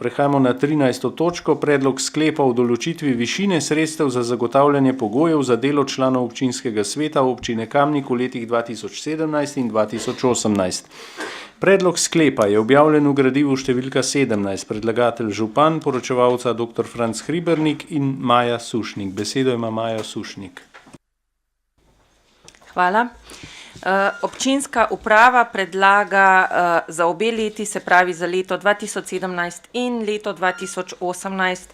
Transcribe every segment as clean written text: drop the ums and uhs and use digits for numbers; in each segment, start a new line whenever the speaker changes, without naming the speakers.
Prehajamo na 13. točko, predlog sklepa o določitvi višine sredstev za zagotavljanje pogojev za delo članov občinskega sveta občine Kamnik v letih 2017 in 2018. Predlog sklepa je objavljen v gradivu številka 17, predlagatelj župan, poročevalca dr. Franc Hribernik in Maja Sušnik. Besedo ima Maja Sušnik.
Hvala. Občinska uprava predlaga za obe leti, se pravi za leto 2017 in leto 2018,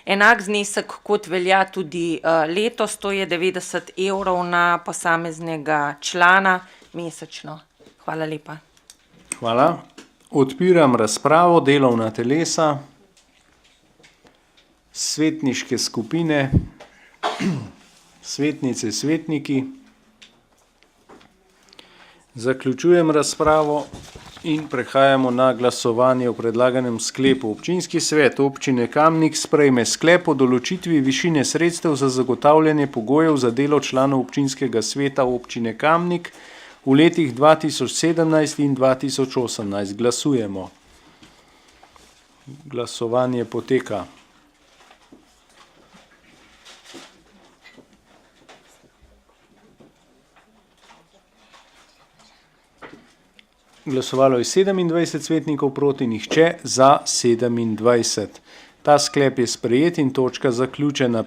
enak znesek, kot velja tudi letos, to je 90 evrov na posameznega člana mesečno. Hvala lepa.
Hvala. Odpiram razpravo, delovna telesa, svetniške skupine, svetnice, svetniki. Zaključujem razpravo in prehajamo na glasovanje o predlaganem sklepu. Občinski svet občine Kamnik sprejme sklep o določitvi višine sredstev za zagotavljanje pogojev za delo članov občinskega sveta občine Kamnik v letih 2017 in 2018. Glasujemo. Glasovanje poteka. Glasovalo je 27 svetnikov, proti nihče, za 27. Ta sklep je sprejet in točka zaključena.